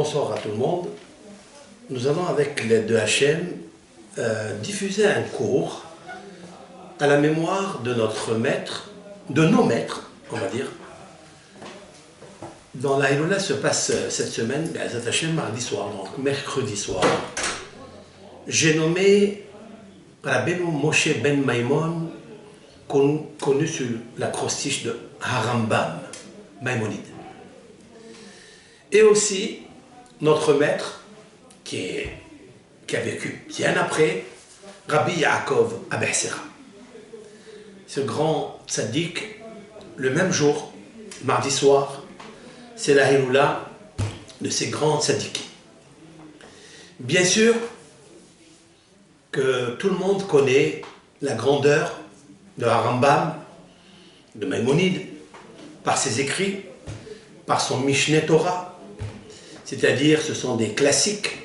bonsoir à tout le monde. Nous allons avec l'aide de Hachem diffuser un cours à la mémoire de notre maître, de nos maîtres, on va dire. Dans la Hiloula se passe cette semaine, Be'ezrat Hachem, mardi soir, donc mercredi soir. J'ai nommé Rabbeinu Moshe ben Maimon, connu sur l'acrostiche de Harambam, Maïmonide. Et aussi notre maître qui a vécu bien après, Rabbi Yaakov Abe'sera. Ce grand tzaddik, le même jour, mardi soir, c'est la Hiloula de ces grands tzaddikim. Bien sûr que tout le monde connaît la grandeur de Harambam, de Maïmonide, par ses écrits, par son Mishneh Torah, c'est-à-dire ce sont des classiques,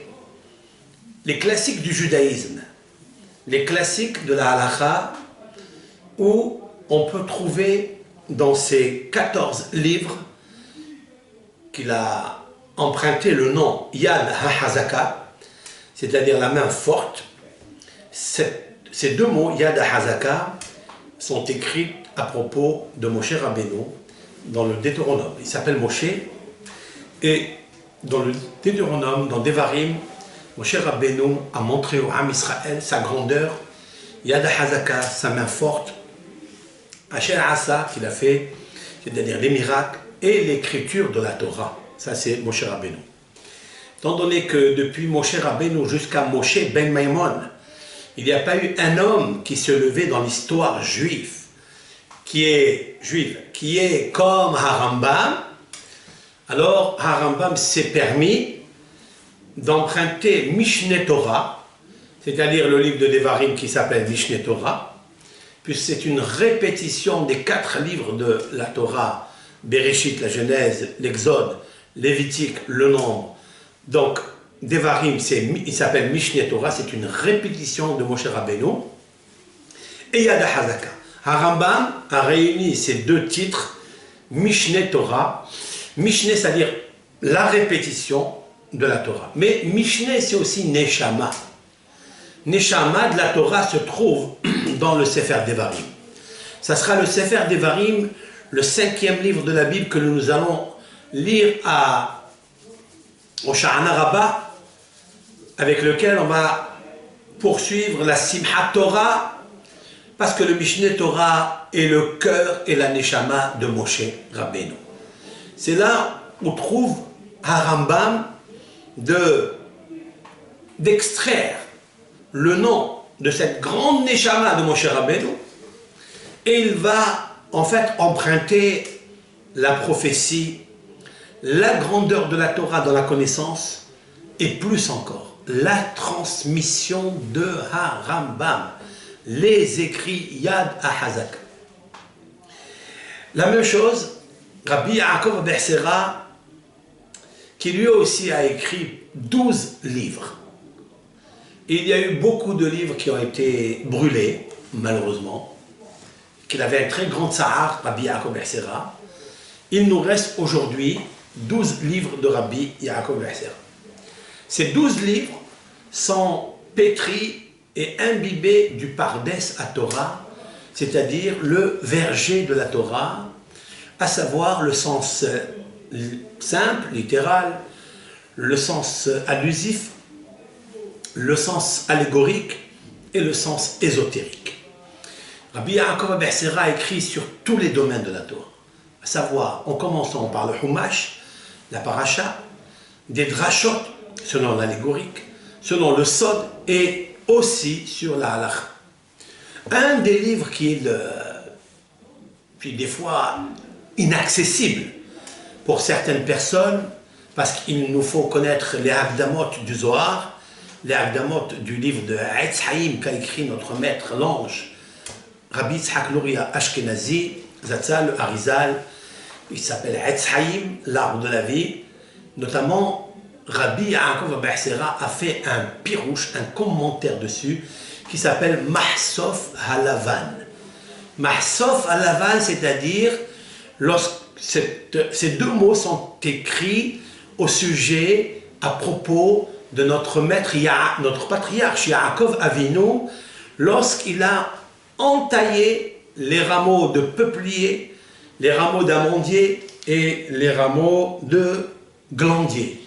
les classiques du judaïsme, les classiques de la halakha, où on peut trouver dans ces 14 livres qu'il a emprunté le nom Yad HaHazaka, c'est-à-dire la main forte. Ces deux mots, Yad HaHazaka, sont écrits à propos de Moshe Rabbeinu dans le Deutéronome. Il s'appelle Moshe, et dans le Deutéronome, dans Devarim, Moshe Rabbeinu a montré au Am Israël sa grandeur, Yad HaHazaka, sa main forte, Asher Asa, qu'il a fait, c'est-à-dire les miracles, et l'écriture de la Torah. Ça, c'est Moshe Rabbeinu. Étant donné que depuis Moshe Rabbeinu jusqu'à Moshe ben Maimon, il n'y a pas eu un homme qui se levait dans l'histoire juive, qui est comme Harambam. Alors Harambam s'est permis d'emprunter Mishneh Torah, c'est-à-dire le livre de Devarim qui s'appelle Mishneh Torah, puisque c'est une répétition des 4 livres de la Torah, Bereshit, la Genèse, l'Exode, Lévitique, le Nombre. Donc Devarim, il s'appelle Mishneh Torah, c'est une répétition de Moshe Rabbeinu. Et Yad HaHazaka. Harambam a réuni ces deux titres, Mishneh Torah. Mishneh, c'est-à-dire la répétition de la Torah. Mais Mishneh, c'est aussi Neshama. Neshama de la Torah se trouve dans le Sefer Devarim. Ça sera le Sefer Devarim, le 5e livre de la Bible que nous allons lire au Sha'ana Rabbah, avec lequel on va poursuivre la Simchat Torah, parce que le Mishneh Torah est le cœur et la Neshama de Moshe Rabbeinu. C'est là où trouve Harambam d'extraire le nom de cette grande Neshama de Moshe Rabbeinu, et il va en fait emprunter la prophétie, la grandeur de la Torah dans la connaissance, et plus encore, la transmission de Harambam, les écrits Yad HaHazaka. La même chose, Rabbi Yaakov Abe'sera, qui lui aussi a écrit 12 livres. Il y a eu beaucoup de livres qui ont été brûlés, malheureusement, qu'il avait un très grand tsahar, Rabbi Yaakov Abe'sera. Il nous reste aujourd'hui 12 livres de Rabbi Yaakov Abe'sera. Ces 12 livres sont pétris et imbibés du Pardes à Torah, c'est-à-dire le verger de la Torah, à savoir le sens simple, littéral, le sens allusif, le sens allégorique et le sens ésotérique. Rabbi Yaakov Abe'sera a écrit sur tous les domaines de la Torah, à savoir, en commençant par le Humash, la Paracha, des Drashot, selon l'allégorique, selon le Sod, et aussi sur la Halakha. Un des livres qui est puis des fois inaccessible pour certaines personnes, parce qu'il nous faut connaître les Hakdamot du Zohar, les Hakdamot du livre de Etz Haïm qu'a écrit notre maître l'ange, Rabbi Yitzhak Luria Ashkenazi, Zatzal, Arizal, il s'appelle Etz Haïm, l'arbre de la vie. Notamment, Rabbi Yaakov Abe'sera a fait un pirouche, un commentaire dessus, qui s'appelle Mahsof Halavan. Mahsof Halavan, c'est-à-dire, ces deux mots sont écrits au sujet à propos de notre maître, notre patriarche Yaakov Avinu, lorsqu'il a entaillé les rameaux de peuplier, les rameaux d'amandier et les rameaux de glandier,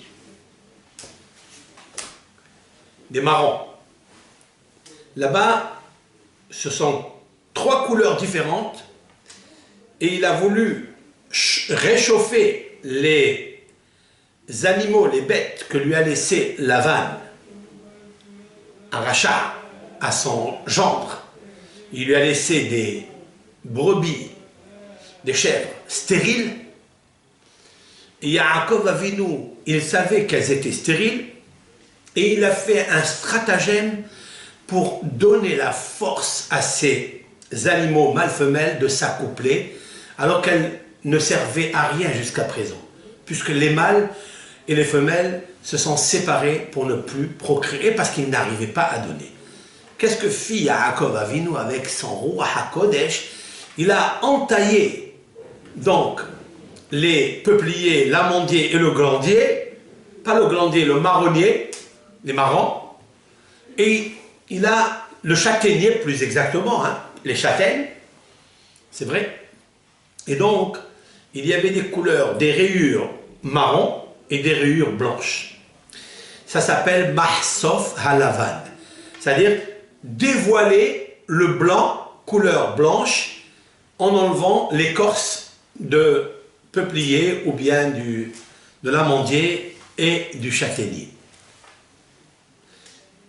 des marrons. Là-bas, ce sont 3 couleurs différentes et il a voulu réchauffer les animaux, les bêtes que lui a laissé Lavan, un rachat à son gendre. Il lui a laissé des brebis, des chèvres stériles. Et Yaakov Avinu, il savait qu'elles étaient stériles et il a fait un stratagème pour donner la force à ces animaux mâles-femelles de s'accoupler alors qu'elles ne servaient à rien jusqu'à présent, puisque les mâles et les femelles se sont séparés pour ne plus procréer parce qu'ils n'arrivaient pas à donner. Qu'est-ce que fit Yaakov Avinu avec son roi HaKodesh? Il a entaillé donc les peupliers, l'amandier et le glandier, pas le glandier, le marronnier, les marrons, et il a le châtaignier plus exactement, hein, les châtaignes, c'est vrai. Et donc, il y avait des couleurs, des rayures marron et des rayures blanches. Ça s'appelle Mahsof Halavan, c'est-à-dire dévoiler le blanc, couleur blanche, en enlevant l'écorce de peuplier ou bien de l'amandier et du châtaignier.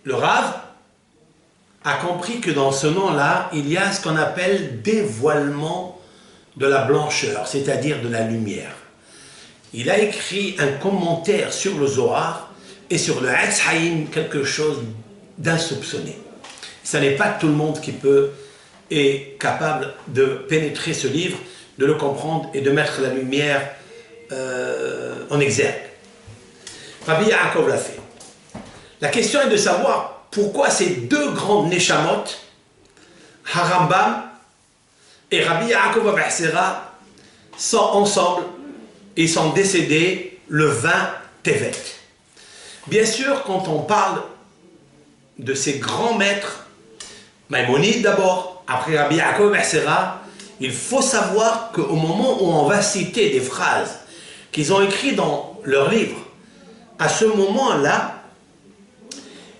Le Rav a compris que dans ce nom-là, il y a ce qu'on appelle dévoilement de la blancheur, c'est-à-dire de la lumière. Il a écrit un commentaire sur le Zohar et sur le Etz Haïm, quelque chose d'insoupçonné. Ce n'est pas tout le monde qui est capable de pénétrer ce livre, de le comprendre et de mettre la lumière en exergue. Rabbi Yaakov l'a fait. La question est de savoir pourquoi ces 2 grandes Neshamot, Harambam et Rabbi Yaakov Abaxera, sont ensemble et sont décédés le 20 Tevet. Bien sûr, quand on parle de ces grands maîtres, Maïmonide d'abord, après Rabbi Yaakov Abaxera, il faut savoir qu'au moment où on va citer des phrases qu'ils ont écrites dans leur livre, à ce moment-là,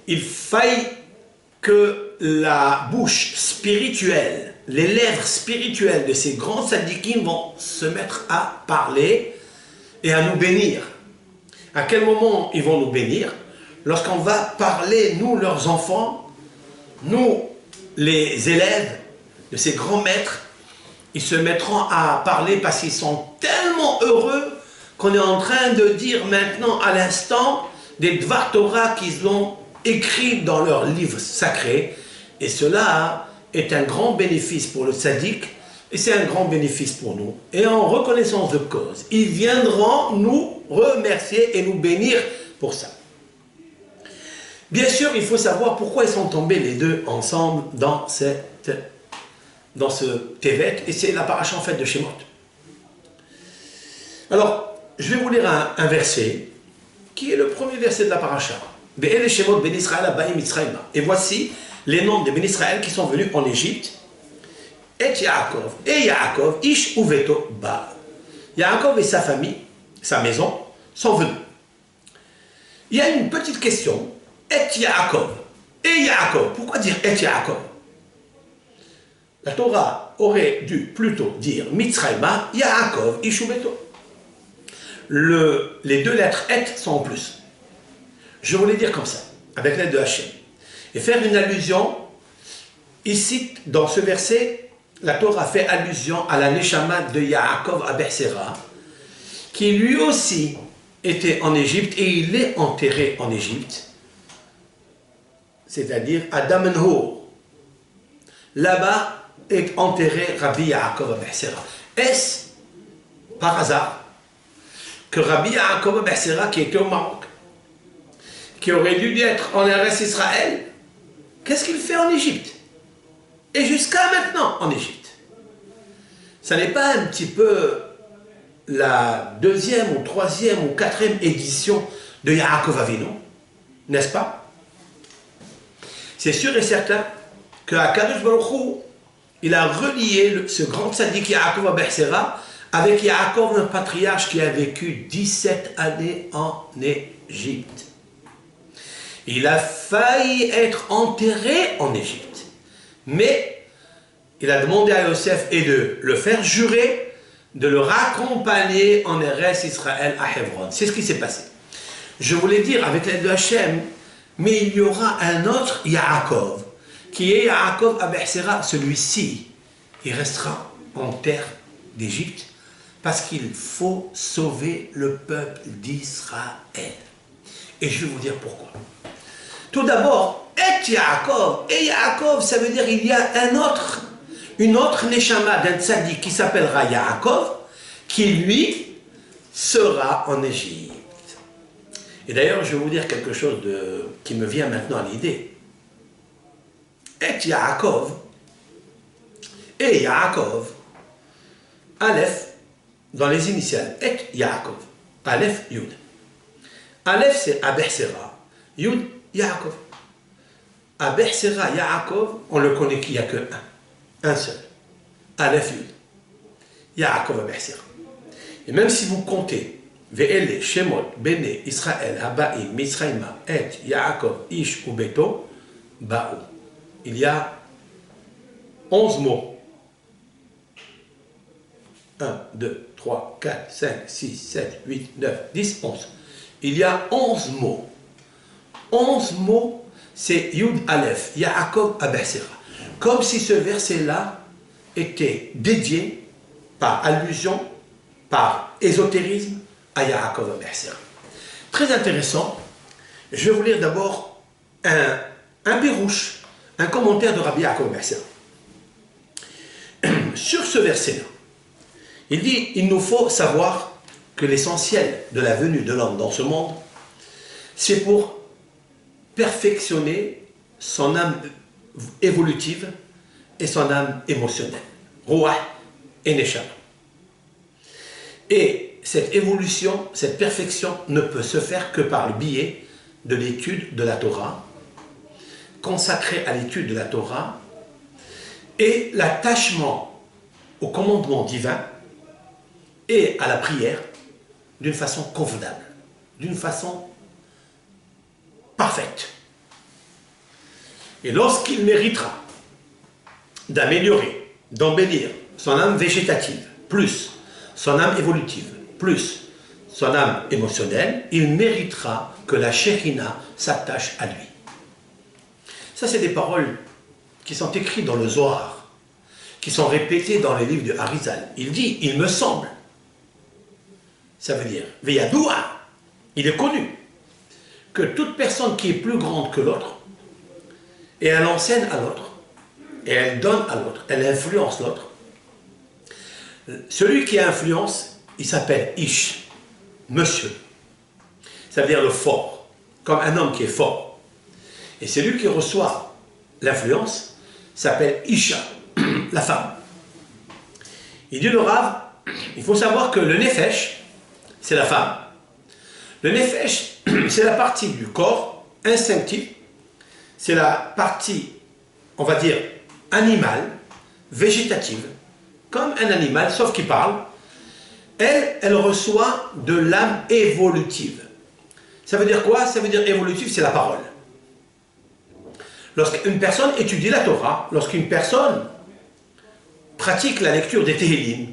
il faille que la bouche spirituelle, les lèvres spirituelles de ces grands tzadikim vont se mettre à parler et à nous bénir. À quel moment ils vont nous bénir? Lorsqu'on va parler, nous, leurs enfants, nous, les élèves de ces grands maîtres, ils se mettront à parler parce qu'ils sont tellement heureux qu'on est en train de dire maintenant, à l'instant, des Dvar Torah qu'ils ont écrits dans leurs livres sacrés. Et cela est un grand bénéfice pour le tzaddik et c'est un grand bénéfice pour nous. Et en reconnaissance de cause, ils viendront nous remercier et nous bénir pour ça. Bien sûr, il faut savoir pourquoi ils sont tombés les 2 ensemble dans ce Tevet, et c'est la paracha en fait de Shemot. Alors, je vais vous lire un verset qui est le premier verset de la paracha. Et voici les noms des Ben Israël qui sont venus en Égypte. Et Yaakov, Ish Uveto Ba. Yaakov et sa famille, sa maison, sont venus. Il y a une petite question. Et Yaakov. Et Yaakov. Pourquoi dire Et Yaakov? La Torah aurait dû plutôt dire Mitzrayma, Yaakov, Ish Uveto. Les 2 lettres Et sont en plus. Je voulais dire comme ça, avec l'aide de Hachem. Et faire une allusion, ici, dans ce verset, la Torah fait allusion à la Neshama de Yaakov Abersera, qui lui aussi était en Égypte, et il est enterré en Égypte, c'est-à-dire à Damenhour. Là-bas est enterré Rabbi Yaakov Abersera. Est-ce par hasard que Rabbi Yaakov Abersera, qui était au Maroc, qui aurait dû être en Eretz Israël, qu'est-ce qu'il fait en Égypte? Et jusqu'à maintenant en Égypte. Ça n'est pas un petit peu la 2e ou 3e ou 4e édition de Yaakov Avinu, n'est-ce pas? C'est sûr et certain qu'Akadosh Baruch Hu, il a relié ce grand tzaddik Yaakov Abechsera avec Yaakov, un patriarche qui a vécu 17 années en Égypte. Il a failli être enterré en Égypte, mais il a demandé à Yosef et de le faire jurer de le raccompagner en Eretz Israël à Hebron. C'est ce qui s'est passé. Je voulais dire avec l'aide de Hachem, mais il y aura un autre Yaakov, qui est Yaakov Abechsera. Celui-ci, il restera en terre d'Égypte parce qu'il faut sauver le peuple d'Israël. Et je vais vous dire pourquoi. Tout d'abord, et Yaakov, ça veut dire il y a une autre neshama d'un tzaddik qui s'appellera Yaakov, qui lui sera en Égypte. Et d'ailleurs, je vais vous dire quelque chose qui me vient maintenant à l'idée. Et Yaakov, Aleph, dans les initiales, et Yaakov, Aleph, Yud. Aleph, c'est Abechsera, Yud, Yaakov. Abechsera, Yaakov, on le connaît qu'il n'y a que un seul. Aleph, Yud. Yaakov, Abechsera. Et même si vous comptez, Ve'ele, Shemot, Bene, Israël, Habaim, Misraïma, Et, Yaakov, Ish ou Beto, Baou. Il y a 11 mots. 1, 2, 3, 4, 5, 6, 7, 8, 9, 10, 11. Il y a 11 mots. 11 mots, c'est Yud Aleph, Yaakov Abechsera. Comme si ce verset-là était dédié, par allusion, par ésotérisme, à Yaakov Abechsera. Très intéressant. Je vais vous lire d'abord un Pirouche, un commentaire de Rabbi Yaakov Abechsera. Sur ce verset-là, il dit, il nous faut savoir que l'essentiel de la venue de l'homme dans ce monde, c'est pour perfectionner son âme évolutive et son âme émotionnelle. Ruach et Neshama. Et cette évolution, cette perfection ne peut se faire que par le biais de l'étude de la Torah, consacrée à l'étude de la Torah, et l'attachement au commandement divin et à la prière d'une façon convenable, d'une façon parfaite. Et lorsqu'il méritera d'améliorer, d'embellir son âme végétative, plus son âme évolutive, plus son âme émotionnelle, il méritera que la Shekhinah s'attache à lui. Ça, c'est des paroles qui sont écrites dans le Zohar, qui sont répétées dans les livres de Harizal. Il dit, il me semble. Ça veut dire, Veyadoua, il est connu, que toute personne qui est plus grande que l'autre, et elle enseigne à l'autre, et elle donne à l'autre, elle influence l'autre. Celui qui a influence, il s'appelle Ish, monsieur. Ça veut dire le fort, comme un homme qui est fort. Et celui qui reçoit l'influence s'appelle Isha, la femme. Il dit le Rav, il faut savoir que le Nefesh, c'est la femme. Le Nefesh, c'est la partie du corps instinctive, c'est la partie, on va dire, animale, végétative, comme un animal, sauf qu'il parle. Elle reçoit de l'âme évolutive. Ça veut dire quoi? Ça veut dire évolutive, c'est la parole. Lorsqu'une personne étudie la Torah, lorsqu'une personne pratique la lecture des Tehillim,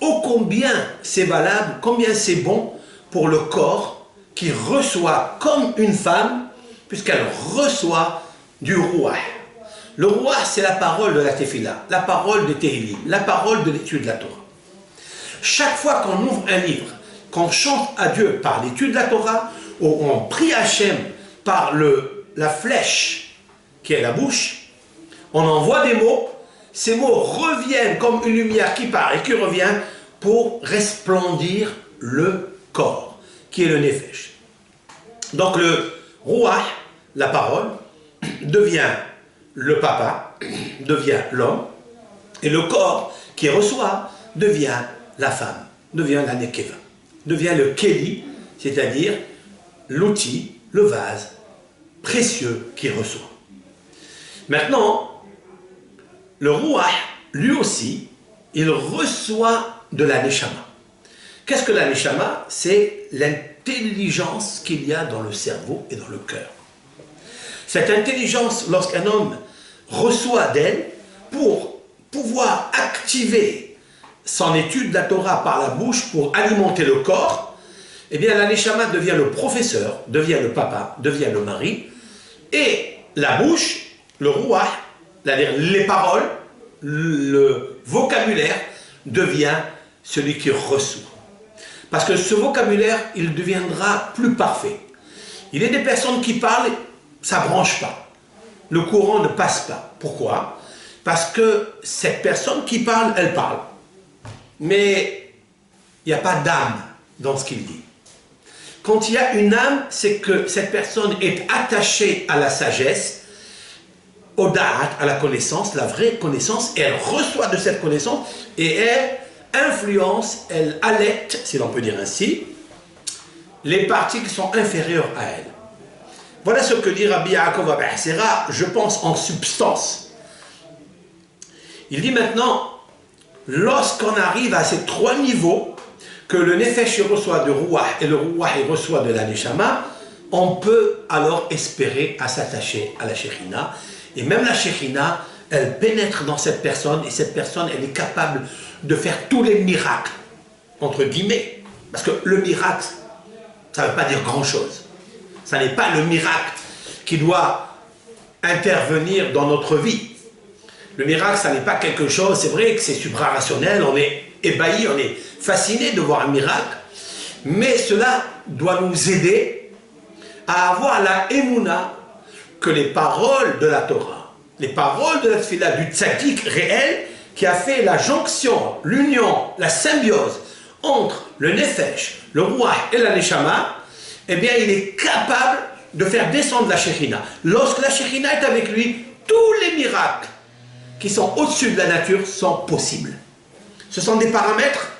ô combien c'est valable, combien c'est bon pour le corps qui reçoit comme une femme, puisqu'elle reçoit du Ruach. Le Ruach, c'est la parole de la Tefila, la parole des Tehillim, la parole de l'étude de la Torah. Chaque fois qu'on ouvre un livre, qu'on chante à Dieu par l'étude de la Torah, ou on prie Hachem par la flèche qui est la bouche, on envoie des mots, ces mots reviennent comme une lumière qui part et qui revient pour resplendir le corps, qui est le Nefesh. Donc le Ruach, la parole, devient le papa, devient l'homme, et le corps qui reçoit devient la femme, devient la Nekeva, devient le Keli, c'est-à-dire l'outil, le vase précieux qu'il reçoit. Maintenant, le Ruach, lui aussi, il reçoit de la Neshama. Qu'est-ce que la Neshama? C'est l'intelligence qu'il y a dans le cerveau et dans le cœur. Cette intelligence, lorsqu'un homme reçoit d'elle, pour pouvoir activer son étude de la Torah par la bouche pour alimenter le corps, eh bien la Neshama devient le professeur, devient le papa, devient le mari, et la bouche, le Ruach, c'est-à-dire les paroles, le vocabulaire, devient celui qui reçoit. Parce que ce vocabulaire, il deviendra plus parfait. Il y a des personnes qui parlent, ça ne branche pas. Le courant ne passe pas. Pourquoi? Parce que cette personne qui parle, elle parle. Mais il n'y a pas d'âme dans ce qu'il dit. Quand il y a une âme, c'est que cette personne est attachée à la sagesse, au da'at, à la connaissance, la vraie connaissance, et elle reçoit de cette connaissance, et elle influence, elle allaite, si l'on peut dire ainsi, les parties qui sont inférieures à elle. Voilà ce que dit Rabbi Yaakov Abassera, je pense en substance. Il dit maintenant, lorsqu'on arrive à ces trois niveaux, que le Nefesh reçoit de Ruach et le Ruach reçoit de la Neshama, on peut alors espérer à s'attacher à la Shekhinah. Et même la Shekhinah, elle pénètre dans cette personne, et cette personne, elle est capable de faire tous les miracles, entre guillemets. Parce que le miracle, ça ne veut pas dire grand-chose. Ça n'est pas le miracle qui doit intervenir dans notre vie. Le miracle, ça n'est pas quelque chose, c'est vrai que c'est suprarationnel, on est ébahi, on est fasciné de voir un miracle, mais cela doit nous aider à avoir la émouna que les paroles de la Torah, les paroles de la Tfila, du tzaddik réel, qui a fait la jonction, l'union, la symbiose entre le Nefesh, le Ruach et la Neshama, eh bien il est capable de faire descendre la Shekhinah. Lorsque la Shekhinah est avec lui, tous les miracles qui sont au-dessus de la nature sont possibles. Ce sont des paramètres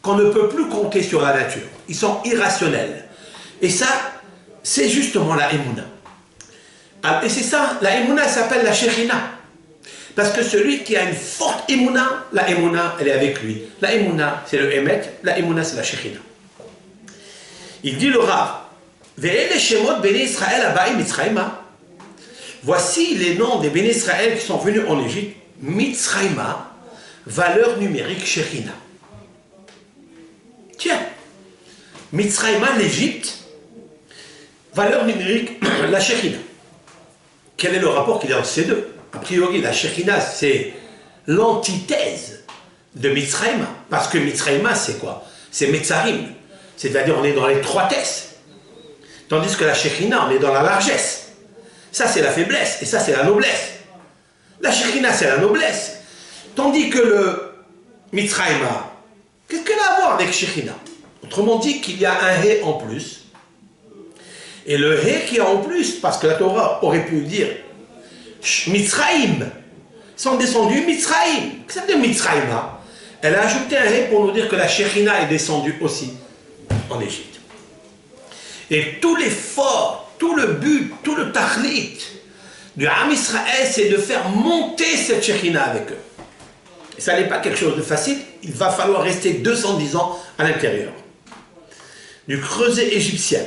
qu'on ne peut plus compter sur la nature. Ils sont irrationnels. Et ça, c'est justement la Emouna. Et c'est ça, la Emouna s'appelle la Shekhinah. Parce que celui qui a une forte Emouna, la Emouna, elle est avec lui. La Emouna, c'est le Emet, la Emouna, c'est la Shekhinah. Il dit le Rav, Ve'ele Shemot Bene Israël Abaï Mitzrayma. Voici les noms des Béné Israël qui sont venus en Égypte. Mitzrayma, valeur numérique Shekhinah. Tiens, Mitzrayma, l'Égypte, valeur numérique, la Shekhinah. Quel est le rapport qu'il y a entre ces deux? A priori, la Shekhinah, c'est l'antithèse de Mitzrayma. Parce que Mitzrayma, c'est quoi? C'est Metzarim. C'est-à-dire, on est dans l'étroitesse. Tandis que la Shekhinah, on est dans la largesse. Ça, c'est la faiblesse, et ça, c'est la noblesse. La Shekhinah, c'est la noblesse. Tandis que le Mitzrayma, qu'est-ce qu'elle a à voir avec Shekhinah? Autrement dit, qu'il y a un He en plus. Et le He qui a en plus, parce que la Torah aurait pu dire Mitzrayim, sont descendus Mitzrayim. Qu'est-ce que ça veut dire Mitzrayma? Elle a ajouté un He pour nous dire que la Shekhinah est descendue aussi en Égypte. Et tout l'effort, tout le but, tout le tachlit du Ham Israël, c'est de faire monter cette Shekhinah avec eux. Et ça n'est pas quelque chose de facile, il va falloir rester 210 ans à l'intérieur du creuset égyptien.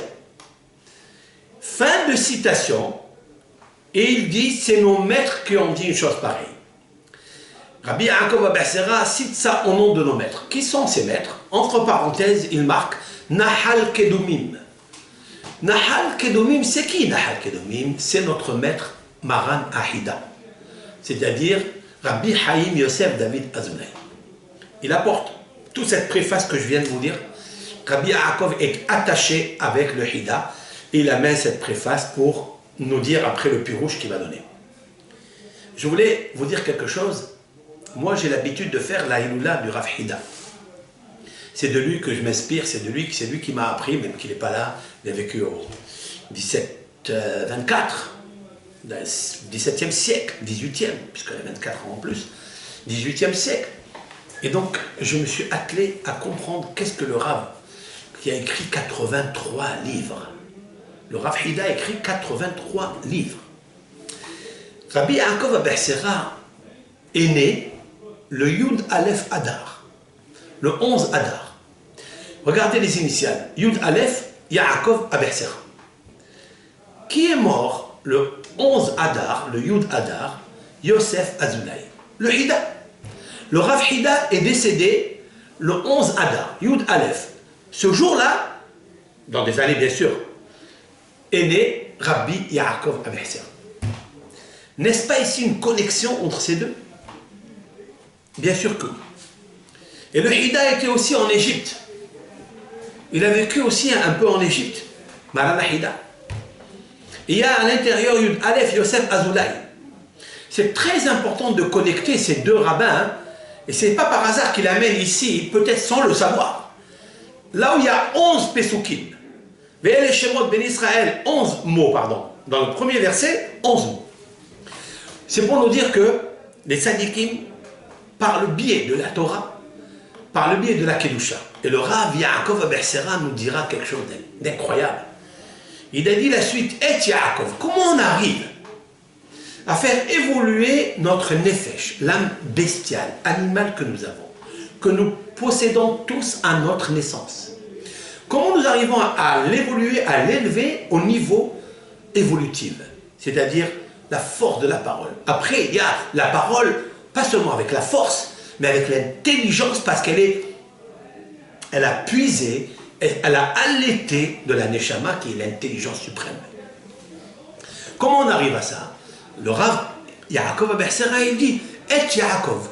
Fin de citation, et il dit, c'est nos maîtres qui ont dit une chose pareille. Rabbi Yaakov Abassera cite ça au nom de nos maîtres. Qui sont ces maîtres? Entre parenthèses, il marque Nahal Kedumim. Nahal Kedumim, c'est qui Nahal Kedumim? C'est notre maître Maran Ahida, c'est-à-dire Rabbi Haïm Yosef David Azunay. Il apporte toute cette préface que je viens de vous dire. Rabbi Yaakov est attaché avec le Hida et il amène cette préface pour nous dire après le pirouche qu'il va donner. Je voulais vous dire quelque chose. Moi, j'ai l'habitude de faire la Hiloula du Rav Hida. C'est de lui que je m'inspire, c'est lui qui m'a appris, même qu'il n'est pas là. Il a vécu au 1724, 17e siècle, 18e, puisqu'il a 24 ans en plus, 18e siècle. Et donc, je me suis attelé à comprendre qu'est-ce que le Rav, qui a écrit 83 livres, Le Rav Hida écrit 83 livres. Rabbi Yaakov Abersera est né le Yud Aleph Adar, le 11 Adar. Regardez les initiales. Yud Aleph, Yaakov Abersera. Qui est mort le 11 Adar, le Yud Adar? Yosef Azoulay, le Hida. Le Rav Hida est décédé le 11 Adar, Yud Aleph. Ce jour-là, dans des années bien sûr, est né Rabbi Yaakov Abersera. N'est-ce pas ici une connexion entre ces deux? Bien sûr que oui. Et le Hida était aussi en Égypte. Il a vécu aussi un peu en Égypte. Marana Hida. Il y a à l'intérieur Yud Aleph Yosef Azoulay. C'est très important de connecter ces deux rabbins. Hein, et ce n'est pas par hasard qu'il amène ici, peut-être sans le savoir. Là où il y a 11 Pesukim. Ve'el Shemot ben Israël, 11 mots, pardon. Dans le premier verset, 11 mots. C'est pour nous dire que les Tzadikim, par le biais de la Torah, par le biais de la Kedusha, et le Rav Yaakov Abersera nous dira quelque chose d'incroyable. Il a dit la suite, Et Yaakov, comment on arrive à faire évoluer notre nefesh, l'âme bestiale, animale que nous avons, que nous possédons tous à notre naissance. Comment nous arrivons à l'évoluer, à l'élever au niveau évolutif, c'est-à-dire la force de la parole. Après, il y a la parole, pas seulement avec la force, mais avec l'intelligence, parce elle a puisé, elle a allaité de la Neshama, qui est l'intelligence suprême. Comment on arrive à ça? Le Rav Yaakov Abersera, il dit, Et Yaakov,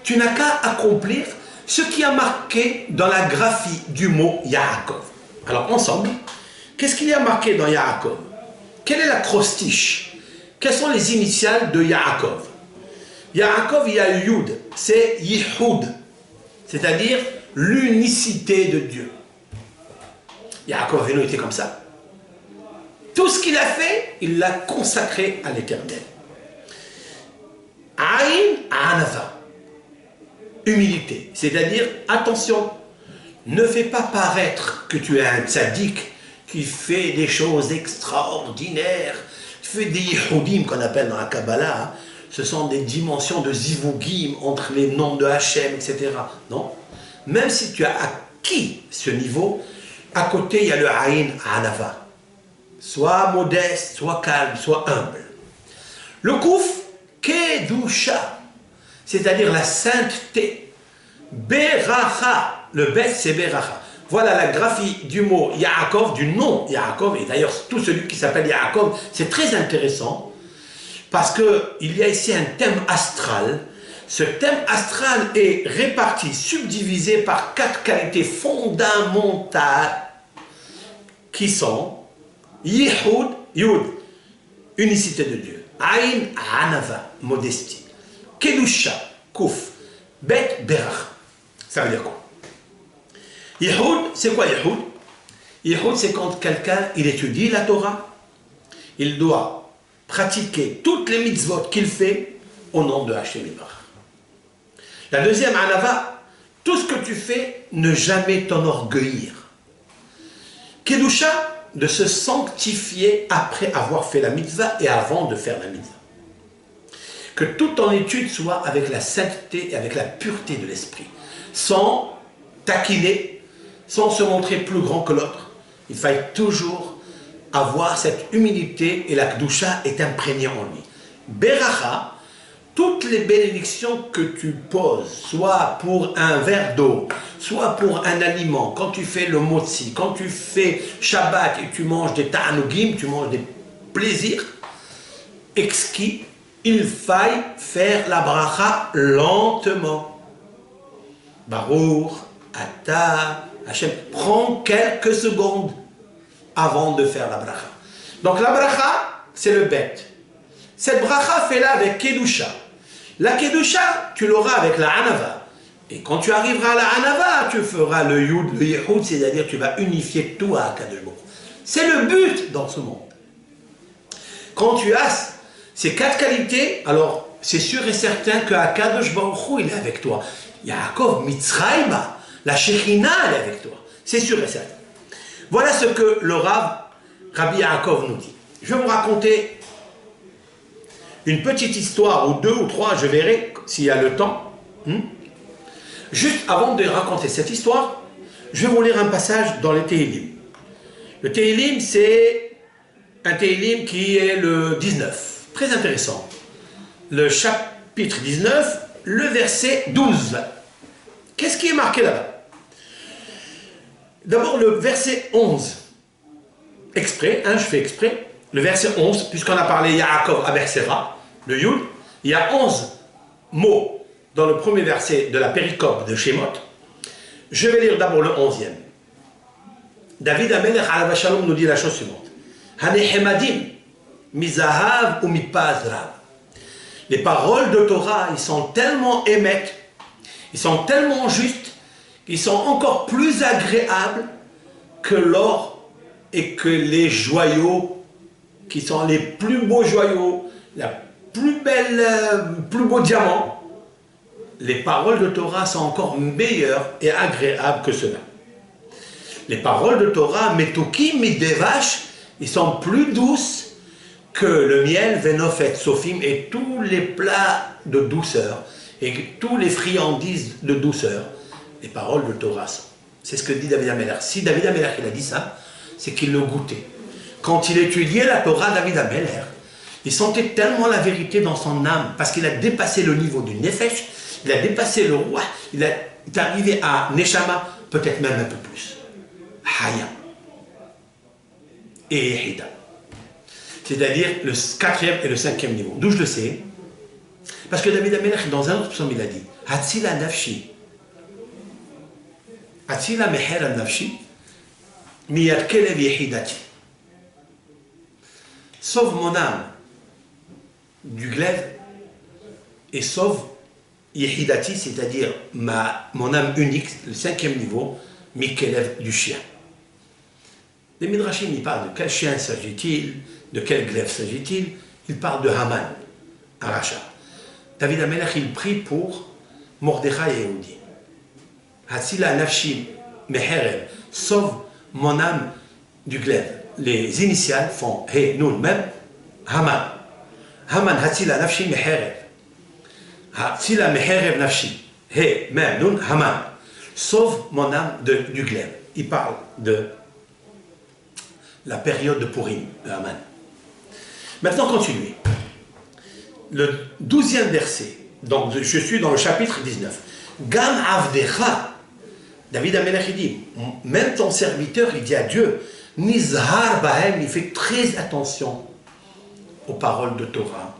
tu n'as qu'à accomplir ce qui a marqué dans la graphie du mot Yaakov. Alors ensemble, qu'est-ce qu'il y a marqué dans Yaakov? Quelle est l'acrostiche? Quelles sont les initiales de Yaakov? Yaakov, il y a Yud, c'est Yihoud, c'est-à-dire l'unicité de Dieu. Yaakov Avinu était comme ça. Tout ce qu'il a fait, il l'a consacré à l'Éternel. Aïn Anava, humilité, c'est-à-dire, attention, ne fais pas paraître que tu es un tzaddik qui fait des choses extraordinaires, tu fais des yihudim qu'on appelle dans la Kabbalah, hein. Ce sont des dimensions de zivugim entre les noms de Hachem, etc. Non, même si tu as acquis ce niveau, à côté il y a le Aïn Anava. Soit modeste, soit calme, soit humble. Le Kouf, Kedusha, c'est-à-dire la sainteté. Beracha, le Bet c'est Beracha. Voilà la graphie du mot Yaakov, du nom Yaakov, et d'ailleurs tout celui qui s'appelle Yaakov, c'est très intéressant, parce qu'il y a ici un thème astral. Ce thème astral est réparti, subdivisé par 4 qualités fondamentales, qui sont Yihoud, Yud, unicité de Dieu. Aïn, Anava, modestie. Kedusha, Kouf. Bet, Berach. Ça veut dire quoi? Yihoud, c'est quoi Yihoud? Yihoud, c'est quand quelqu'un, il étudie la Torah, il doit pratiquer toutes les mitzvot qu'il fait au nom de Hachem Yitbarach. La deuxième, Anava, tout ce que tu fais, ne jamais t'enorgueillir. Kedusha, de se sanctifier après avoir fait la mitzvah et avant de faire la mitzvah. Que toute ton étude soit avec la sainteté et avec la pureté de l'esprit, sans taquiner, sans se montrer plus grand que l'autre. Il faille toujours avoir cette humilité et la Kedusha est imprégnée en lui. Beracha, toutes les bénédictions que tu poses, soit pour un verre d'eau, soit pour un aliment, quand tu fais le motzi, quand tu fais Shabbat et tu manges des ta'anugim, tu manges des plaisirs exquis, il faille faire la bracha lentement. Baruch, Ata, Hachem, prends quelques secondes avant de faire la bracha. Donc la bracha, c'est le bête. Cette bracha, fais-la avec Kedusha. La Kedusha, tu l'auras avec la Anava. Et quand tu arriveras à la Anava, tu feras le Yud, le Yihoud, c'est-à-dire tu vas unifier tout à Akadosh Baruch Hu. C'est le but dans ce monde. Quand tu as ces 4 qualités, alors c'est sûr et certain que Akadosh Baruch Hu, il est avec toi. Yaakov, Mitzrayma, la Shekhinah, elle est avec toi. C'est sûr et certain. Voilà ce que le Rav Rabbi Yaakov nous dit. Je vais vous raconter une petite histoire, ou deux ou trois, je verrai s'il y a le temps. Juste avant de raconter cette histoire, je vais vous lire un passage dans les Tehillim. Le Tehillim, c'est un Tehillim qui est le 19. Très intéressant. Le chapitre 19, le verset 12. Qu'est-ce qui est marqué là-bas? D'abord le verset 11. Exprès, je fais exprès. Le verset 11, puisqu'on a parlé Yaakov avec Sera, le Yud, il y a 11 mots dans le premier verset de la péricope de Shemot. Je vais lire d'abord le 11e. David Amelech alav shalom nous dit la chose suivante. Hanehemadim mizahav ou mipaz rav. Les paroles de Torah, ils sont tellement émettes, ils sont tellement justes, qu'ils sont encore plus agréables que l'or et que les joyaux, qui sont les plus beaux joyaux, la plus belle, plus beau diamant. Les paroles de Torah sont encore meilleures et agréables que cela. Les paroles de Torah, metukim midevash, ils sont plus douces que le miel, venofet, sofim et tous les plats de douceur et tous les friandises de douceur. Les paroles de Torah sont. C'est ce que dit David Amelech. Si David Amelech il a dit ça, c'est qu'il le goûtait. Quand il étudiait la Torah, David Amelech, il sentait tellement la vérité dans son âme, parce qu'il a dépassé le niveau du Nefesh, il a dépassé le roi, il est arrivé à Neshama, peut-être même un peu plus. Haya. Et Yehida. C'est-à-dire le 4e et le 5e niveau. D'où je le sais? Parce que David Amelech, dans un autre psaume, il a dit Hatzila nafshi. Hatzila meher nafshi. Miyad kelev yehidati. Sauve mon âme du glaive et sauve Yehidati, c'est-à-dire mon âme unique, le 5e niveau, Mikelev du chien. Les Midrashim, ils parlent de quel chien s'agit-il, de quel glaive s'agit-il? Ils parlent de Haman, Aracha. David Amelech, il prie pour Mordechai et Yehudi. Hatzila nafshi meherev, sauve mon âme du glaive. Les initiales font He, Nun, même Haman. Haman, Hatzila nafshi meherev. Hatzila meherev nafshi. He, même Nun, Haman. Sauve mon âme du glaive. Il parle de la période de Purim, de Haman. Maintenant, continuez. Le 12e verset. Donc, je suis dans le chapitre 19. Gam avdecha. David Amelech, il dit, même ton serviteur, il dit à Dieu, Nizhar Bahem, il fait très attention aux paroles de Torah,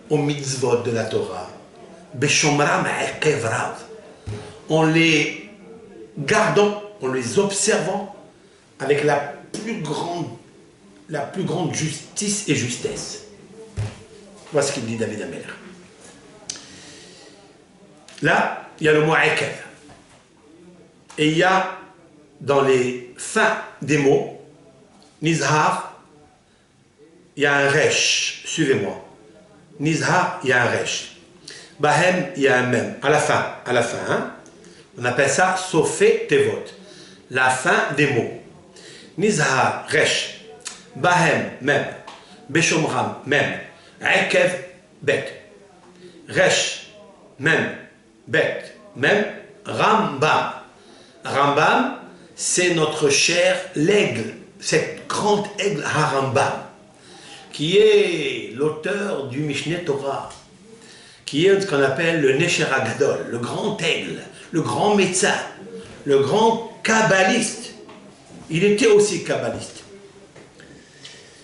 aux mitzvot de la Torah. Beshomra ma'ekev rav. En les gardant, en les observant avec la plus grande justice et justesse. Voilà ce qu'il dit David Amelech. Là, il y a le mot ekev. Et il y a dans les fins des mots, Nizhar, il y a un resh, suivez-moi. Nizhar, il y a un resh. Bahem, il y a un mem, à la fin, hein? On appelle ça Sofé Tevot, la fin des mots. Nizhar, resh. Bahem, mem. Beshomram, mem. Ekev, bet. Resh, mem. Bet, mem. Rambam. Rambam, c'est notre cher l'aigle, cette grande aigle Harambam, qui est l'auteur du Mishneh Torah, qui est ce qu'on appelle le Nesher Gadol, le grand aigle, le grand médecin, le grand kabbaliste. Il était aussi kabbaliste.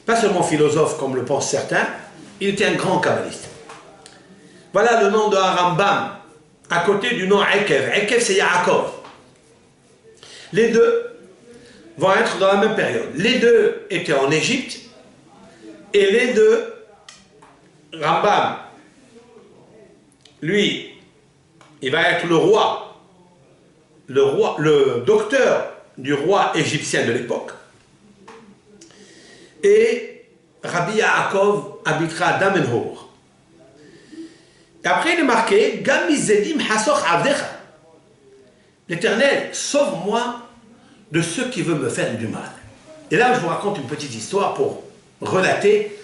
Pas seulement philosophe comme le pensent certains, il était un grand kabbaliste. Voilà le nom de Harambam, à côté du nom Ekev. Ekev, c'est Yaakov. Les deux vont être dans la même période. Les deux étaient en Égypte et les deux, Rambam, lui, il va être le docteur du roi égyptien de l'époque. Et Rabbi Yaakov habitera à Damenhor. Et après il est marqué Gamizedim Hasoch Avdecha. L'Éternel, sauve-moi de ceux qui veulent me faire du mal. Et là, je vous raconte une petite histoire pour relater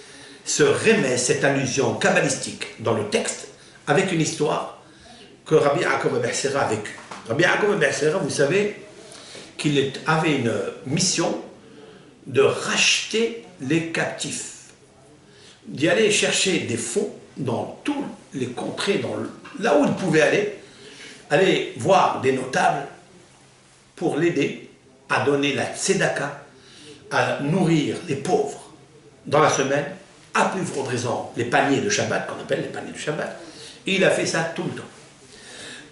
ce remède, cette allusion kabbalistique dans le texte, avec une histoire que Rabbi Yaakov Abu Sera a vécue. Rabbi Yaakov Abu Sera, vous savez qu'il avait une mission de racheter les captifs, d'y aller chercher des fonds dans toutes les contrées, là où il pouvait aller voir des notables pour l'aider à donner la tzedaka, à nourrir les pauvres dans la semaine, à plus forte raison les paniers de Shabbat, qu'on appelle les paniers de Shabbat. Et il a fait ça tout le temps.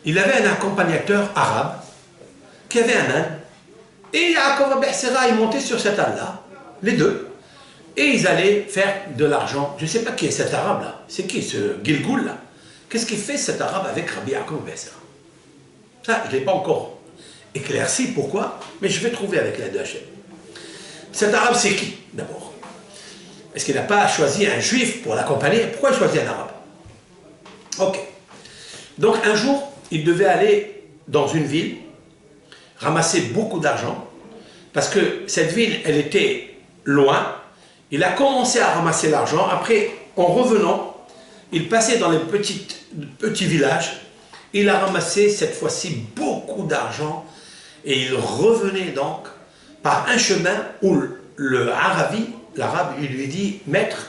Il avait un accompagnateur arabe qui avait un âne, et Yaakov Abu Sera est monté sur cet âne-là, les deux, et ils allaient faire de l'argent. Je ne sais pas qui est cet arabe-là, c'est qui ce Gilgoul-là? Qu'est-ce qu'il fait cet arabe avec Rabbi Yaakov Abu Sera? Ça, je ne l'ai pas encore éclairci pourquoi, mais je vais trouver avec l'aide de Hachem. Cet arabe, c'est qui, d'abord? Est-ce qu'il n'a pas choisi un juif pour l'accompagner? Pourquoi il choisit un arabe? Ok. Donc un jour, il devait aller dans une ville, ramasser beaucoup d'argent, parce que cette ville, elle était loin. Il a commencé à ramasser l'argent. Après, en revenant, il passait dans les petits villages. Il a ramassé cette fois-ci beaucoup d'argent. Et il revenait donc par un chemin où l'arabe, il lui dit, maître,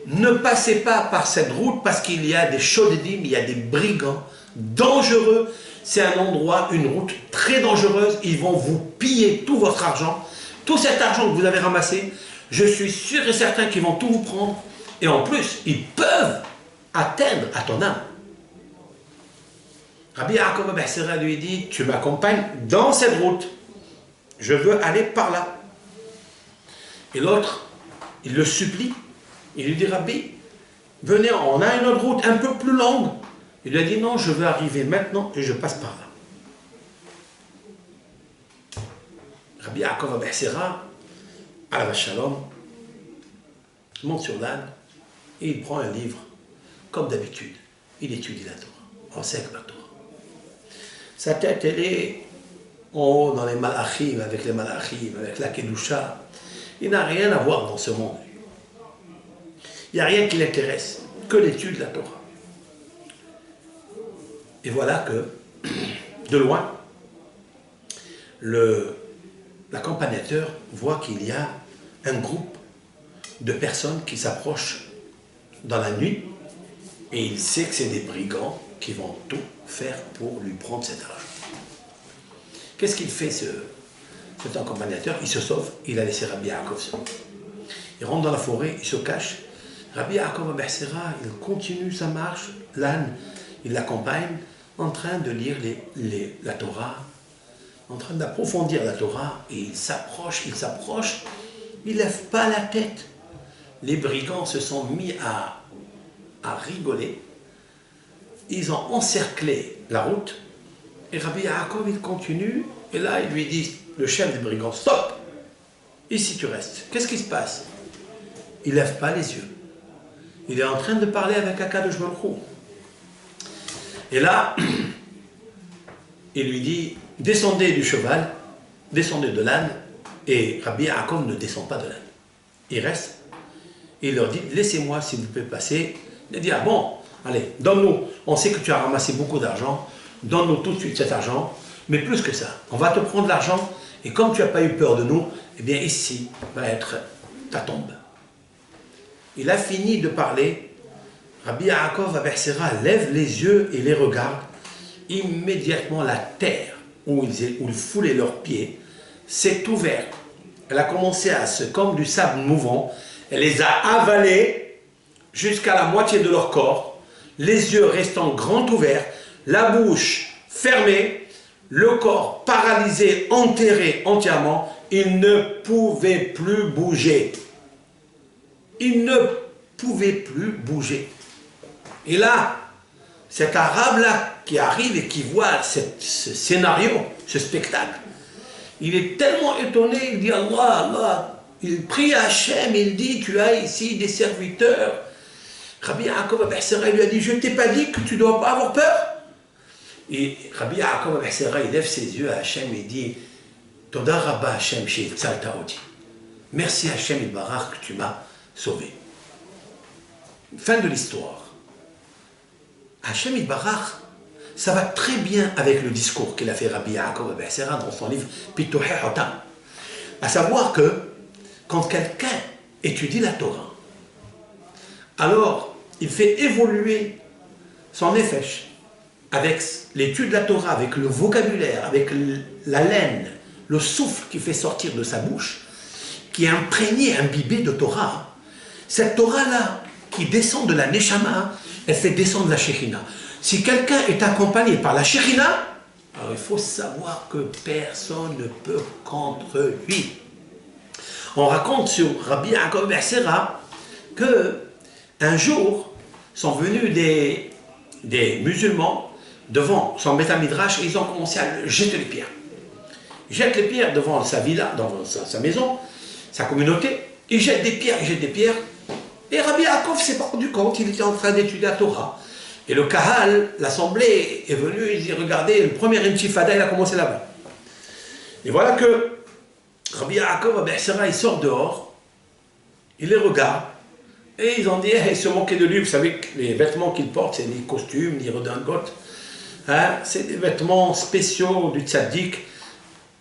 ne passez pas par cette route parce qu'il y a des shodedim, il y a des brigands dangereux. C'est un endroit, une route très dangereuse. Ils vont vous piller tout votre argent. Tout cet argent que vous avez ramassé, je suis sûr et certain qu'ils vont tout vous prendre. Et en plus, ils peuvent atteindre à ton âme. Rabbi Yaakov Abu Sera lui dit, tu m'accompagnes dans cette route. Je veux aller par là. Et l'autre, il le supplie. Il lui dit, Rabbi, venez, on a une autre route un peu plus longue. Il lui a dit, non, je veux arriver maintenant et je passe par là. Rabbi Yaakov Abu Sera, Alav Shalom, monte sur l'âne et il prend un livre, comme d'habitude. Il étudie la Torah. On sait que la Torah. Sa tête, elle est en haut dans les malachim, avec la kedusha. Il n'a rien à voir dans ce monde. Il n'y a rien qui l'intéresse, que l'étude de la Torah. Et voilà que, de loin, l'accompagnateur voit qu'il y a un groupe de personnes qui s'approchent dans la nuit, et il sait que c'est des brigands qui vont tout faire pour lui prendre cet argent. Qu'est-ce qu'il fait, cet accompagnateur? Il se sauve, il a laissé Rabbi Yaakov seul. Il rentre dans la forêt, il se cache. Rabbi Yaakov Abu Sera, il continue sa marche, l'âne, il l'accompagne, en train de lire la Torah, en train d'approfondir la Torah, et il s'approche, il ne lève pas la tête. Les brigands se sont mis à rigoler. Ils ont encerclé la route, et Rabbi Yaakov, il continue, et là, il lui dit, le chef des brigands, stop, ici tu restes. Qu'est-ce qui se passe? Il ne lève pas les yeux. Il est en train de parler avec Akadosh Baruch Hu. Et là, il lui dit, descendez du cheval, descendez de l'âne, et Rabbi Yaakov ne descend pas de l'âne. Il reste, et il leur dit, laissez-moi si vous pouvez passer. Il dit, ah bon, allez, donne-nous, on sait que tu as ramassé beaucoup d'argent, donne-nous tout de suite cet argent, mais plus que ça, on va te prendre l'argent, et comme tu n'as pas eu peur de nous, eh bien ici va être ta tombe. Il a fini de parler, Rabbi Yaakov Abu Sera lève les yeux et les regarde, immédiatement la terre où ils foulaient leurs pieds s'est ouverte. Elle a commencé comme du sable mouvant, elle les a avalés jusqu'à la moitié de leur corps, les yeux restant grands ouverts, la bouche fermée, le corps paralysé, enterré entièrement, il ne pouvait plus bouger. Il ne pouvait plus bouger. Et là, cet arabe-là qui arrive et qui voit ce scénario, ce spectacle, il est tellement étonné, il dit Allah, Allah, il prie à Hachem, il dit, tu as ici des serviteurs. Rabbi Yaakov Abu Sera lui a dit, je ne t'ai pas dit que tu ne dois pas avoir peur. Et Rabbi Yaakov Abu Sera, il lève ses yeux à Hachem et dit, Toda Rabba Hachem She'Tzalta Oti. merci Hachem Itbarach que tu m'as sauvé. Fin de l'histoire. Hachem Itbarach, ça va très bien avec le discours qu'il a fait Rabbi Yaakov ben Sira dans son livre Pituhi Hotam. À savoir que quand quelqu'un étudie la Torah, alors il fait évoluer son nefesh avec l'étude de la Torah, avec le vocabulaire, avec la laine, le souffle qui fait sortir de sa bouche, qui est imprégné, imbibé de Torah. Cette Torah-là, qui descend de la Neshama, elle fait descendre la Shekhinah. Si quelqu'un est accompagné par la Shekhinah, alors il faut savoir que personne ne peut contre lui. On raconte sur Rabbi Yaakov ben Sira que un jour sont venus des musulmans devant son Beth Midrash et ils ont commencé à jeter les pierres. Ils jettent les pierres devant sa villa, dans sa maison, sa communauté. Ils jettent des pierres, ils jettent des pierres. Et Rabbi Yaakov s'est pas rendu compte, il était en train d'étudier la Torah. Et le Kahal, l'assemblée, est venu, il dit, regardez, le premier intifada, il a commencé là-bas. Et voilà que Rabbi Yaakov ben Sira, il sort dehors, il les regarde, et ils ont dit, ils se moquaient de lui. Vous savez que les vêtements qu'il porte, c'est ni costumes, ni redingotes. Hein, c'est des vêtements spéciaux du tzaddik.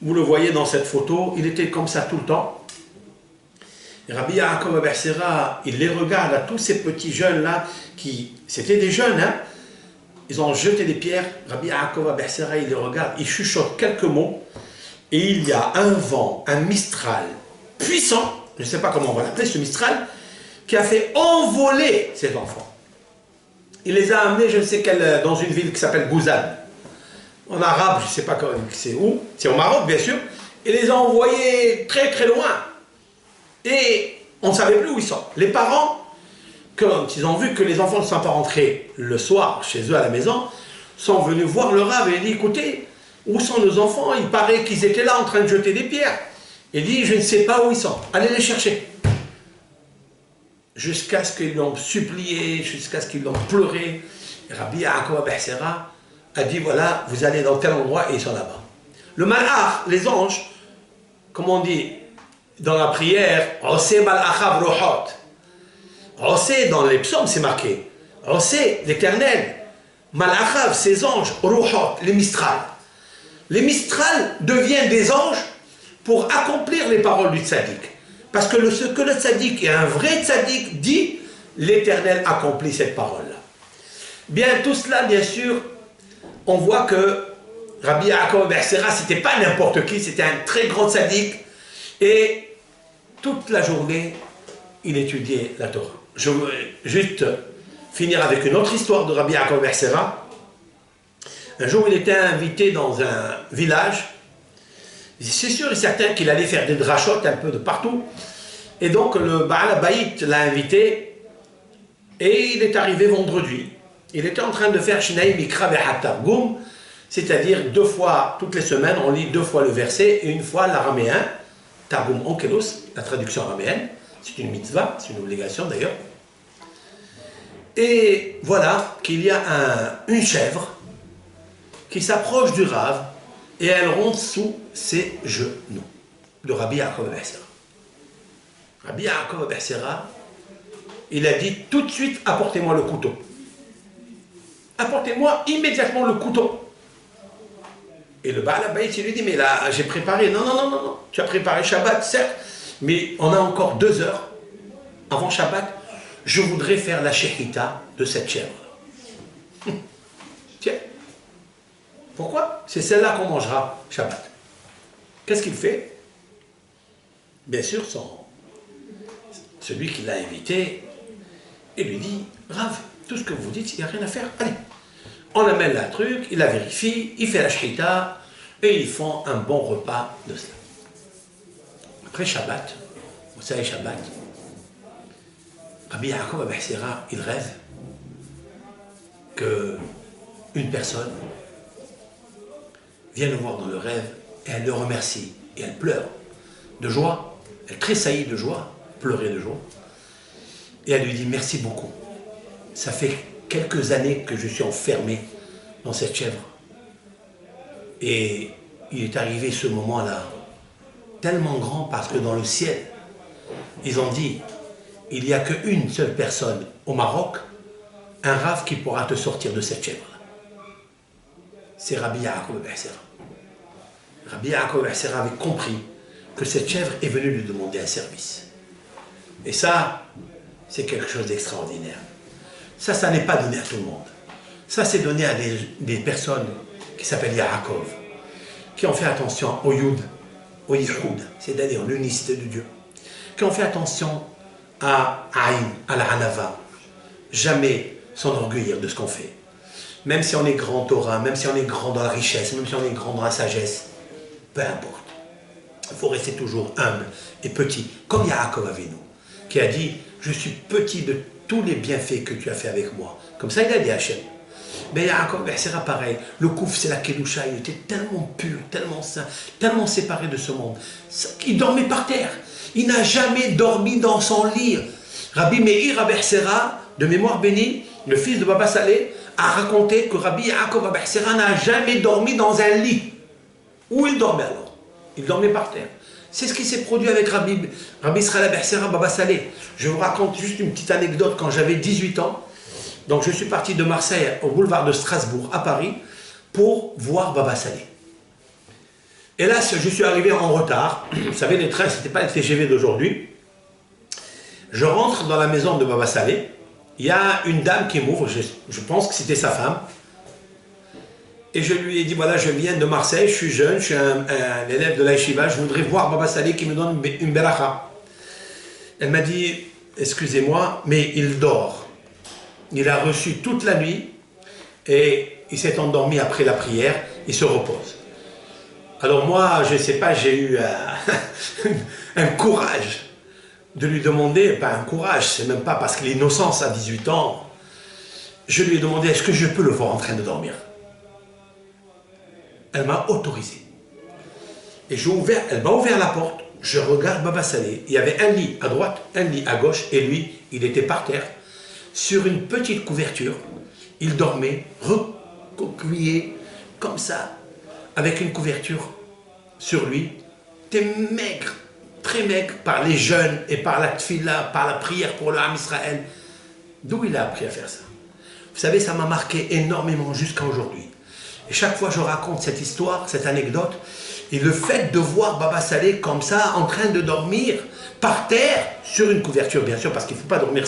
Vous le voyez dans cette photo, il était comme ça tout le temps. Et Rabbi Yaakov ben Sira, il les regarde à tous ces petits jeunes-là, c'était des jeunes, hein. Ils ont jeté des pierres. Rabbi Yaakov ben Sira, il les regarde, il chuchote quelques mots, et il y a un vent, un mistral puissant, je ne sais pas comment on va l'appeler ce mistral, qui a fait envoler ces enfants. Il les a amenés, je ne sais quelle, dans une ville qui s'appelle Gouzan. En arabe, je ne sais pas c'est où, c'est au Maroc bien sûr, et les a envoyés très très loin. Et on ne savait plus où ils sont. Les parents, quand ils ont vu que les enfants ne sont pas rentrés le soir chez eux à la maison, sont venus voir le Rav et il dit, écoutez, où sont nos enfants? Il paraît qu'ils étaient là en train de jeter des pierres. Il dit, je ne sais pas où ils sont, allez les chercher. Jusqu'à ce qu'ils l'ont supplié, jusqu'à ce qu'ils l'ont pleuré. Et Rabbi Yaakov ben Sira a dit, voilà, vous allez dans tel endroit et ils sont là-bas. Le malach, les anges, comme on dit dans la prière, Oseh malachav rohot. Oseh, dans les psaumes, c'est marqué. Oseh, l'Éternel. Malachav, ces anges, rohot, les Mistral. Les Mistral deviennent des anges pour accomplir les paroles du tzaddik. Parce que ce que le tzaddik est un vrai tzaddik dit, l'Éternel accomplit cette parole-là. Bien, tout cela, bien sûr, on voit que Rabbi Yaakov ben Sira, c'était pas n'importe qui, c'était un très grand tzaddik. Et toute la journée, il étudiait la Torah. Je veux juste finir avec une autre histoire de Rabbi Yaakov ben Sira. Un jour, il était invité dans un village. C'est sûr et certain qu'il allait faire des drachotes un peu de partout. Et donc, le Baal Habayit l'a invité. Et il est arrivé vendredi. Il était en train de faire Shinaï Mikra Ve'hat Targum, c'est-à-dire 2 fois, toutes les semaines, on lit 2 fois le verset et 1 fois l'araméen. Targum Onkelos, la traduction araméenne. C'est une mitzvah, c'est une obligation d'ailleurs. Et voilà qu'il y a une chèvre qui s'approche du Rav et elle rentre sous ses genoux de Rabbi Yaakov ben Sira. Rabbi Yaakov ben Sira, il a dit tout de suite, apportez-moi le couteau. Apportez-moi immédiatement le couteau. Et le Baal Habayit, il lui dit, mais là, j'ai préparé. Non, non, non, non, non. Tu as préparé Shabbat, certes, mais on a encore 2 heures avant Shabbat. Je voudrais faire la shechita de cette chèvre. Tiens. Pourquoi? C'est celle-là qu'on mangera Shabbat. Qu'est-ce qu'il fait? Bien sûr, celui qui l'a invité, il lui dit, Rav, tout ce que vous dites, il n'y a rien à faire. Allez. On amène le truc, il la vérifie, il fait la shechita, et ils font un bon repas de cela. Après Shabbat, vous savez Shabbat, Rabbi Yaakov ben Sira, il rêve qu'une personne vient le voir dans le rêve et elle le remercie et elle pleure de joie, elle tressaillit de joie, pleurait de joie, et elle lui dit merci beaucoup. Ça fait quelques années que je suis enfermé dans cette chèvre et il est arrivé ce moment-là tellement grand parce que dans le ciel Ils ont dit, il n'y a qu'une seule personne au Maroc, un rave qui pourra te sortir de cette chèvre. C'est Rabbi Yaakov Be'Sera. Rabbi Yaakov Be'Sera avait compris que cette chèvre est venue lui demander un service. Et ça, c'est quelque chose d'extraordinaire. Ça n'est pas donné à tout le monde. Ça, c'est donné à des personnes qui s'appellent Yaakov, qui ont fait attention au Yud, au Yihoud, c'est-à-dire l'unicité de Dieu, qui ont fait attention à Aïn, à la Hanava, jamais s'enorgueillir de ce qu'on fait. Même si on est grand Torah, même si on est grand dans la richesse, même si on est grand dans la sagesse, peu importe. Il faut rester toujours humble et petit, comme Yaakov Avinu, qui a dit, je suis petit de tous les bienfaits que tu as fait avec moi. Comme ça, il a dit à Hachem. Mais Yaakov Be'Sera pareil, le Kouf, c'est la Kedusha, il était tellement pur, tellement saint, tellement séparé de ce monde. Il dormait par terre. Il n'a jamais dormi dans son lit. Rabbi Meir Be'Sera, de mémoire bénie, le fils de Baba Saleh, a raconté que Rabbi Yaakov Be'Sera n'a jamais dormi dans un lit. Où il dormait alors? Il dormait par terre. C'est ce qui s'est produit avec Rabbi Israël Be'Sera, Baba Saleh. Je vous raconte juste une petite anecdote. Quand j'avais 18 ans, donc je suis parti de Marseille au boulevard de Strasbourg à Paris pour voir Baba Saleh. Et là, je suis arrivé en retard. Vous savez, les trains, ce n'était pas les TGV d'aujourd'hui. Je rentre dans la maison de Baba Saleh. Il y a une dame qui m'ouvre, je pense que c'était sa femme. Et je lui ai dit, voilà, je viens de Marseille, je suis jeune, je suis un élève de l'Aïshiva, je voudrais voir Baba Saleh qui me donne une beracha. Elle m'a dit, excusez-moi, mais il dort. Il a reçu toute la nuit et il s'est endormi après la prière, il se repose. Alors moi, je ne sais pas, j'ai eu un courage de lui demander, pas un courage, c'est même pas parce que l'innocence à 18 ans, je lui ai demandé, est-ce que je peux le voir en train de dormir? Elle m'a autorisé. Et elle m'a ouvert la porte, je regarde Baba Saleh, il y avait un lit à droite, un lit à gauche, et lui, il était par terre, sur une petite couverture, il dormait, recroquevillé, comme ça, avec une couverture sur lui, était maigre, très maigre, par les jeûnes et par la tfila, par la prière pour le Ham Israël. D'où il a appris à faire ça? Vous savez, ça m'a marqué énormément jusqu'à aujourd'hui. Et chaque fois je raconte cette histoire, cette anecdote, et le fait de voir Baba Saleh comme ça, en train de dormir, par terre, sur une couverture, bien sûr, parce qu'il ne faut pas dormir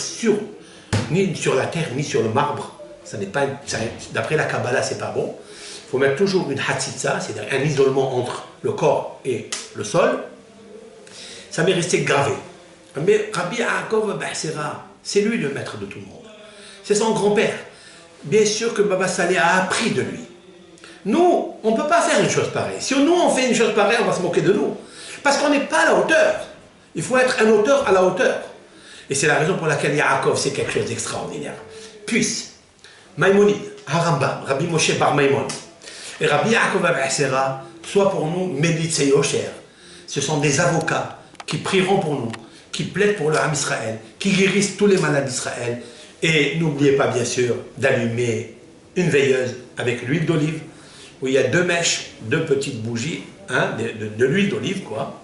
ni sur la terre, ni sur le marbre. Ça n'est pas, d'après la Kabbalah, c'est pas bon. Il faut mettre toujours une hatzitza, c'est-à-dire un isolement entre le corps et le sol. Ça m'est resté gravé. Mais Rabbi Yaakov Be'Sera, c'est lui le maître de tout le monde. C'est son grand-père. Bien sûr que Baba Saleh a appris de lui. Nous, on ne peut pas faire une chose pareille. Si nous, on fait une chose pareille, on va se moquer de nous. Parce qu'on n'est pas à la hauteur. Il faut être un auteur à la hauteur. Et c'est la raison pour laquelle Yaakov, c'est quelque chose d'extraordinaire. Puisse Maïmonide, Harambam, Rabbi Moshe Bar Maïmon et Rabbi Yaakov Be'Sera soient pour nous Méditsei Yosher. Ce sont des avocats qui prieront pour nous, qui plaident pour le Ham Israël, qui guérissent tous les malades d'Israël. Et n'oubliez pas, bien sûr, d'allumer une veilleuse avec l'huile d'olive, où il y a 2 mèches, 2 petites bougies, hein, de l'huile d'olive, quoi.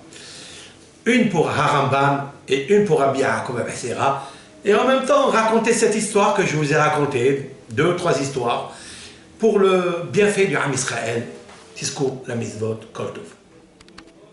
Une pour Harambam et une pour Rabbi Yaakov Be'Sera. Et en même temps, raconter cette histoire que je vous ai racontée, 2 ou 3 histoires, pour le bienfait du Ham Israël. Tiskou la mitzvot, kol tov.